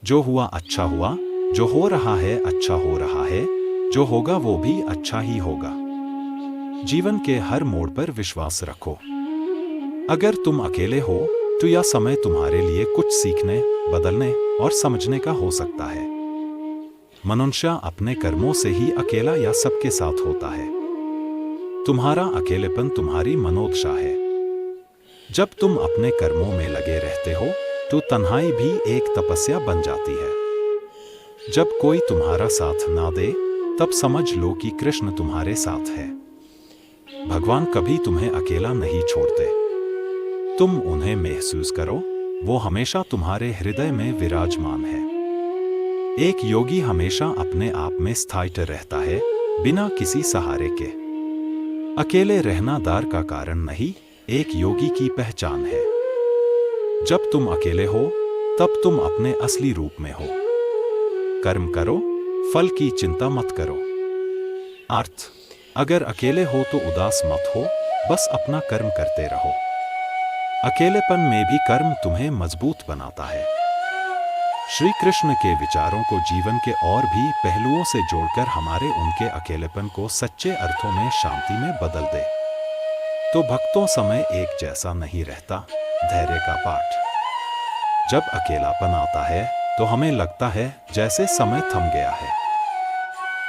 जो हुआ अच्छा हुआ, जो हो रहा है अच्छा हो रहा है, जो होगा वो भी अच्छा ही होगा। जीवन के हर मोड़ पर विश्वास रखो। अगर तुम अकेले हो तो यह समय तुम्हारे लिए कुछ सीखने, बदलने और समझने का हो सकता है। मनुष्य अपने कर्मों से ही अकेला या सबके साथ होता है। तुम्हारा अकेलेपन तुम्हारी मनोदशा है। जब तुम अपने कर्मों में लगे रहते हो तो तन्हाई भी एक तपस्या बन जाती है। जब कोई तुम्हारा साथ ना दे तब समझ लो कि कृष्ण तुम्हारे साथ है। भगवान कभी तुम्हें अकेला नहीं छोड़ते। तुम उन्हें महसूस करो, वो हमेशा तुम्हारे हृदय में विराजमान है। एक योगी हमेशा अपने आप में स्थित रहता है, बिना किसी सहारे के। अकेले रहना दार का कारण नहीं, एक योगी की पहचान है। जब तुम अकेले हो तब तुम अपने असली रूप में हो। कर्म करो, फल की चिंता मत करो। अर्थ, अगर अकेले हो तो उदास मत हो, बस अपना कर्म करते रहो। अकेलेपन में भी कर्म तुम्हें मजबूत बनाता है। श्री कृष्ण के विचारों को जीवन के और भी पहलुओं से जोड़कर हमारे उनके अकेलेपन को सच्चे अर्थों में शांति में बदल दे। तो भक्तों, समय एक जैसा नहीं रहता। धैर्य का पाठ। जब अकेलापन आता है तो हमें लगता है जैसे समय थम गया है।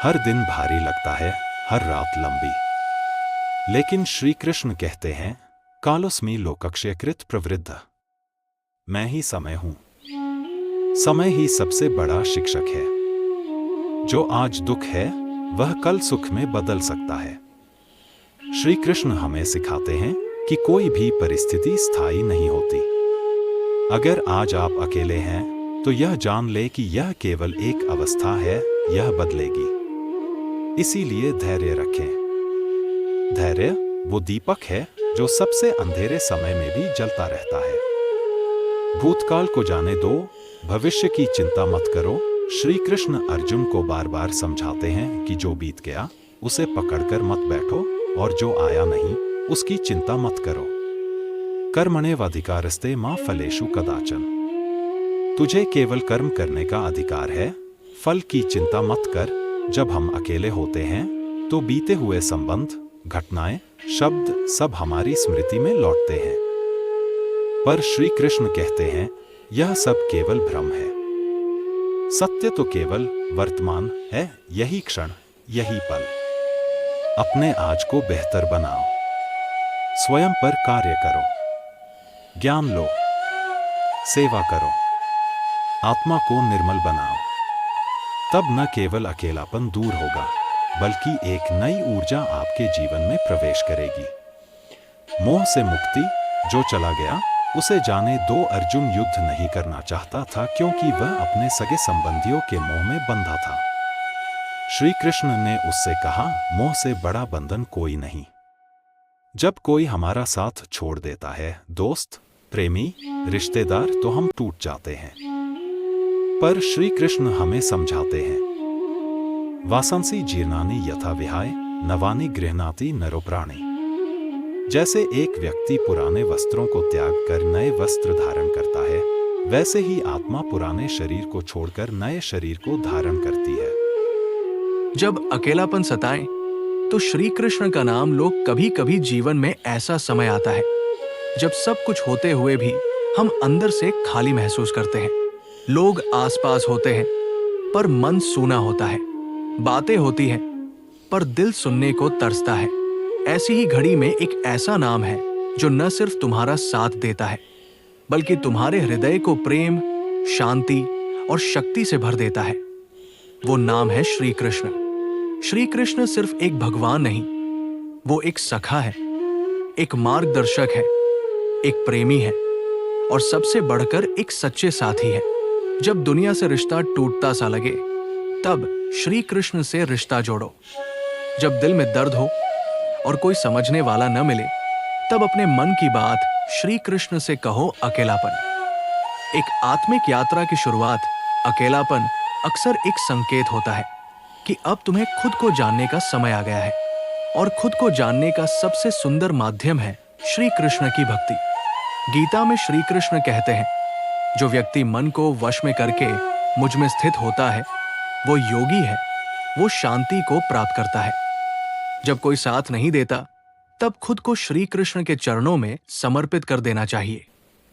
हर दिन भारी लगता है, हर रात लंबी। लेकिन श्री कृष्ण कहते हैं, कालोस्मि लोकक्षयकृत प्रवृद्ध। मैं ही समय हूं। समय ही सबसे बड़ा शिक्षक है। जो आज दुख है वह कल सुख में बदल सकता है। श्री कृष्ण हमें सिखाते हैं कि कोई भी परिस्थिति स्थायी नहीं होती। अगर आज आप अकेले हैं तो यह जान ले कि यह केवल एक अवस्था है, यह बदलेगी। इसीलिए धैर्य रखें। धैर्य वो दीपक है जो सबसे अंधेरे समय में भी जलता रहता है। भूतकाल को जाने दो, भविष्य की चिंता मत करो। श्री कृष्ण अर्जुन को बार बार समझाते हैं कि जो बीत गया उसे पकड़कर मत बैठो और जो आया नहीं उसकी चिंता मत करो। कर्मण्येवाधिकारस्ते मा फलेषु कदाचन। तुझे केवल कर्म करने का अधिकार है, फल की चिंता मत कर। जब हम अकेले होते हैं तो बीते हुए संबंध, घटनाएं, शब्द सब हमारी स्मृति में लौटते हैं। पर श्री कृष्ण कहते हैं, यह सब केवल भ्रम है। सत्य तो केवल वर्तमान है, यही क्षण, यही पल। अपने आज को बेहतर बनाओ। स्वयं पर कार्य करो। ज्ञान लो, सेवा करो, आत्मा को निर्मल बनाओ। तब न केवल अकेलापन दूर होगा, बल्कि एक नई ऊर्जा आपके जीवन में प्रवेश करेगी। मोह से मुक्ति, जो चला गया उसे जाने दो। अर्जुन युद्ध नहीं करना चाहता था क्योंकि वह अपने सगे संबंधियों के मोह में बंधा था। श्री कृष्ण ने उससे कहा, मोह से बड़ा बंधन कोई नहीं। जब कोई हमारा साथ छोड़ देता है, दोस्त, प्रेमी, रिश्तेदार, तो हम टूट जाते हैं। पर श्री कृष्ण हमें समझाते हैं, वासंसी जीर्णानि यथा विहाय नवानि गृह्णाति नरो प्राणी। जैसे एक व्यक्ति पुराने वस्त्रों को त्याग कर नए वस्त्र धारण करता है, वैसे ही आत्मा पुराने शरीर को छोड़कर नए शरीर को धारण करती है। जब अकेलापन सताए तो श्री कृष्ण का नाम लो। कभी कभी जीवन में ऐसा समय आता है जब सब कुछ होते हुए भी हम अंदर से खाली महसूस करते हैं। लोग आसपास होते हैं पर मन सूना होता है। बातें होती हैं पर दिल सुनने को तरसता है। ऐसी ही घड़ी में एक ऐसा नाम है जो न सिर्फ तुम्हारा साथ देता है, बल्कि तुम्हारे हृदय को प्रेम, शांति और शक्ति से भर देता है। वो नाम है श्री कृष्ण। श्री कृष्ण सिर्फ एक भगवान नहीं, वो एक सखा है, एक मार्गदर्शक है, एक प्रेमी है और सबसे बढ़कर एक सच्चे साथी है। जब दुनिया से रिश्ता टूटता सा लगे, तब श्री कृष्ण से रिश्ता जोड़ो। जब दिल में दर्द हो और कोई समझने वाला न मिले, तब अपने मन की बात श्री कृष्ण से कहो। अकेलापन एक आत्मिक यात्रा की शुरुआत। अकेलापन अक्सर एक संकेत होता है कि अब तुम्हें खुद को जानने का समय आ गया है, और खुद को जानने का सबसे सुंदर माध्यम है श्री कृष्ण की भक्ति। गीता में श्री कृष्ण कहते हैं, जो व्यक्ति मन को वश में करके मुझ में स्थित होता है वो योगी है, वो शांति को प्राप्त करता है। जब कोई साथ नहीं देता तब खुद को श्री कृष्ण के चरणों में समर्पित कर देना चाहिए।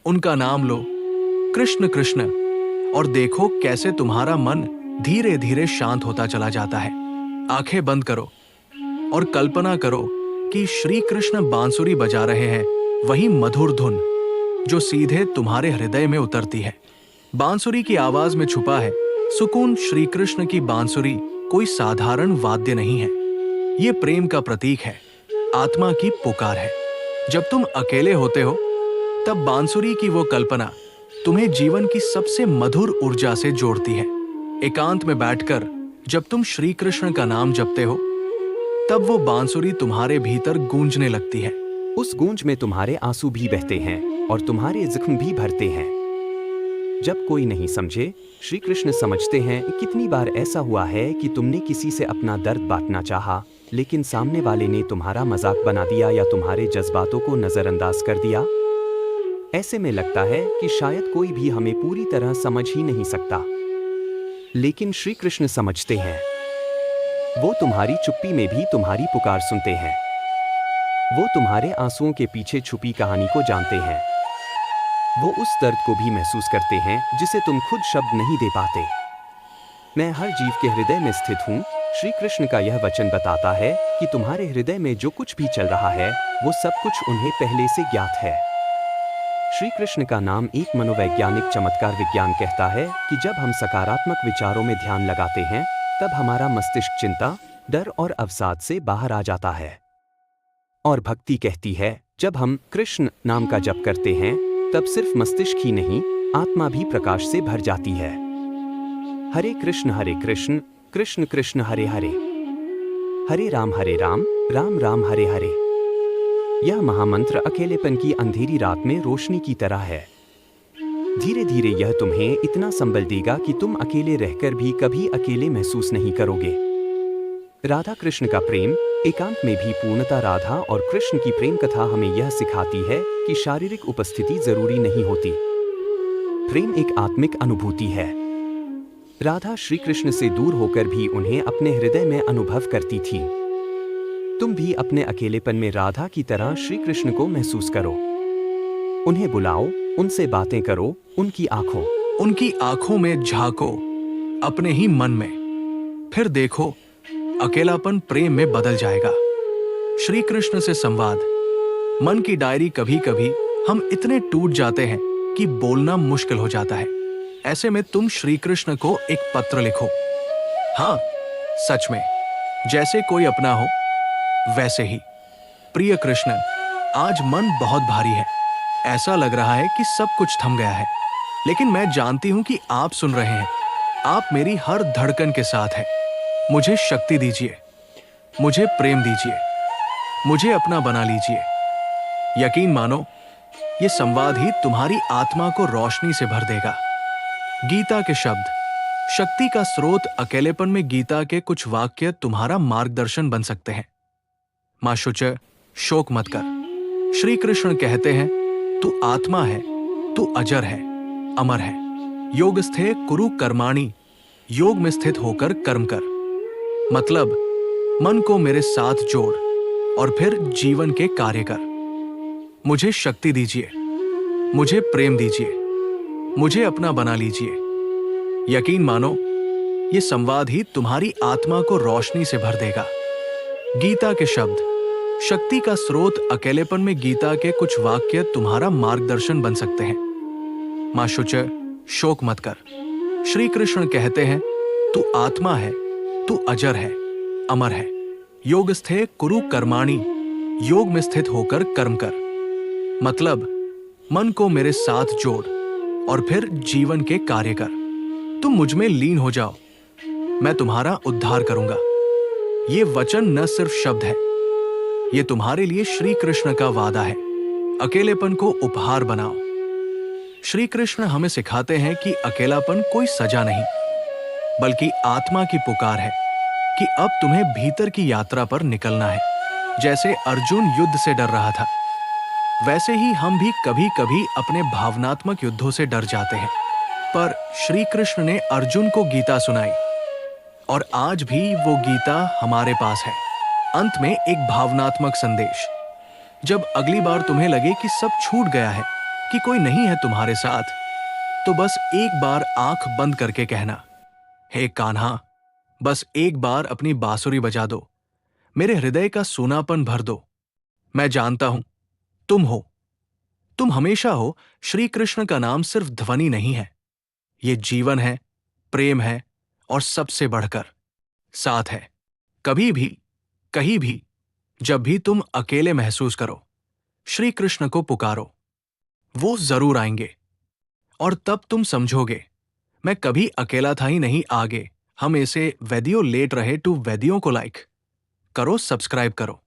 उनका नाम लो, कृष्ण कृष्ण, और देखो कैसे तुम्हारा मन धीरे धीरे शांत होता चला जाता है। आंखें बंद करो और कल्पना करो कि श्री कृष्ण बांसुरी बजा रहे हैं, वही मधुर धुन जो सीधे तुम्हारे हृदय में उतरती है। बांसुरी की आवाज में छुपा है सुकून। श्री कृष्ण की बांसुरी कोई साधारण वाद्य नहीं है, ये प्रेम का प्रतीक है, आत्मा की पुकार है। जब तुम अकेले होते हो तब बांसुरी की वो कल्पना तुम्हें जीवन की सबसे मधुर ऊर्जा से जोड़ती है। एकांत में बैठकर जब तुम श्री कृष्ण का नाम जपते हो तब वो बांसुरी तुम्हारे भीतर गूंजने लगती है। उस गूंज में तुम्हारे आंसू भी बहते हैं और तुम्हारे जख्म भी भरते हैं। जब कोई नहीं समझे, श्री कृष्ण समझते हैं। कितनी बार ऐसा हुआ है कि तुमने किसी से अपना दर्द बांटना चाहा, लेकिन सामने वाले ने तुम्हारा मजाक बना दिया या तुम्हारे जज्बातों को नजरअंदाज कर दिया। ऐसे में लगता है कि शायद कोई भी हमें पूरी तरह समझ ही नहीं सकता, लेकिन श्री कृष्ण समझते हैं। वो तुम्हारी चुप्पी में भी तुम्हारी पुकार सुनते हैं। वो तुम्हारे आंसुओं के पीछे छुपी कहानी को जानते हैं। वो उस दर्द को भी महसूस करते हैं जिसे तुम खुद शब्द नहीं दे पाते। मैं हर जीव के हृदय में स्थित हूँ। श्री कृष्ण का यह वचन बताता है कि तुम्हारे हृदय में जो कुछ भी चल रहा है वो सब कुछ उन्हें पहले से ज्ञात है। श्री कृष्ण का नाम एक मनोवैज्ञानिक चमत्कार। विज्ञान कहता है कि जब हम सकारात्मक विचारों में ध्यान लगाते हैं तब हमारा मस्तिष्क चिंता, डर और अवसाद से बाहर आ जाता है। और भक्ति कहती है जब हम कृष्ण नाम का जप करते हैं तब सिर्फ मस्तिष्क ही नहीं, आत्मा भी प्रकाश से भर जाती है। हरे कृष्ण कृष्ण कृष्ण हरे हरे, हरे राम राम राम हरे हरे। यह महामंत्र अकेलेपन की अंधेरी रात में रोशनी की तरह है। धीरे धीरे यह तुम्हें इतना संबल देगा कि तुम अकेले रहकर भी कभी अकेले महसूस नहीं करोगे। राधा कृष्ण का प्रेम एकांत में भी पूर्णता। राधा और कृष्ण की प्रेम कथा हमें यह सिखाती है कि शारीरिक उपस्थिति जरूरी नहीं होती। प्रेम एक आत्मिक अनुभूति है। राधा श्री कृष्ण से दूर होकर भी उन्हें अपने हृदय में अनुभव करती थी। तुम भी अपने अकेलेपन में राधा की तरह श्री कृष्ण को महसूस करो। उन्हें बुलाओ, उनसे बातें करो, उनकी आंखों में झांको, अपने ही मन में। फिर देखो अकेलापन प्रेम में बदल जाएगा। श्री कृष्ण से संवाद। मन की डायरी। कभी कभी हम इतने टूट जाते हैं कि बोलना मुश्किल हो जाता है। ऐसे में तुम श्री कृष्ण को एक पत्र लिखो। हाँ, सच में जैसे कोई अपना हो वैसे ही। प्रिय कृष्ण, आज मन बहुत भारी है। ऐसा लग रहा है कि सब कुछ थम गया है, लेकिन मैं जानती हूं कि आप सुन रहे हैं। आप मेरी हर धड़कन के साथ हैं। मुझे शक्ति दीजिए, मुझे प्रेम दीजिए, मुझे अपना बना लीजिए। यकीन मानो, ये संवाद ही तुम्हारी आत्मा को रोशनी से भर देगा। गीता के शब्द। शक्ति का स्रोत अकेलेपन में गीता के कुछ वाक्य तुम्हारा मार्गदर्शन बन सकते हैं। मां शुच, शोक मत कर। श्री कृष्ण कहते हैं, तू आत्मा है, तू अजर है, अमर है। योग स्थे कुरु कर्माणि, योग में स्थित होकर कर्म कर। मतलब मन को मेरे साथ जोड़ और फिर जीवन के कार्य कर। मुझे शक्ति दीजिए, मुझे प्रेम दीजिए, मुझे अपना बना लीजिए। यकीन मानो, ये संवाद ही तुम्हारी आत्मा को रोशनी से भर देगा। गीता के शब्द। शक्ति का स्रोत अकेलेपन में गीता के कुछ वाक्य तुम्हारा मार्गदर्शन बन सकते हैं। मां शुच, शोक मत कर। श्री कृष्ण कहते हैं, तू आत्मा है, तू अजर है, अमर है। योग स्थे कुरु कर्माणि, योग में स्थित होकर कर्म कर। मतलब मन को मेरे साथ जोड़ और फिर जीवन के कार्य कर। तुम मुझ में लीन हो जाओ, मैं तुम्हारा उद्धार करूंगा। ये वचन न सिर्फ शब्द है, ये तुम्हारे लिए श्री कृष्ण का वादा है। अकेलेपन को उपहार बनाओ। श्री कृष्ण हमें सिखाते हैं कि अकेलापन कोई सजा नहीं, बल्कि आत्मा की पुकार है कि अब तुम्हें भीतर की यात्रा पर निकलना है। जैसे अर्जुन युद्ध से डर रहा था, वैसे ही हम भी कभी कभी अपने भावनात्मक युद्धों से डर जाते हैं। पर श्री कृष्ण ने अर्जुन को गीता सुनाई और आज भी वो गीता हमारे पास है। अंत में एक भावनात्मक संदेश। जब अगली बार तुम्हें लगे कि सब छूट गया है, कि कोई नहीं है तुम्हारे साथ, तो बस एक बार आंख बंद करके कहना, हे कान्हा, बस एक बार अपनी बांसुरी बजा दो, मेरे हृदय का सूनापन भर दो। मैं जानता हूं तुम हो, तुम हमेशा हो। श्री कृष्ण का नाम सिर्फ ध्वनि नहीं है, ये जीवन है, प्रेम है और सबसे बढ़कर साथ है। कभी भी, कहीं भी, जब भी तुम अकेले महसूस करो, श्री कृष्ण को पुकारो, वो जरूर आएंगे। और तब तुम समझोगे, मैं कभी अकेला था ही नहीं। आगे हम ऐसे वीडियो लेट रहे टू वीडियो को लाइक करो, सब्सक्राइब करो।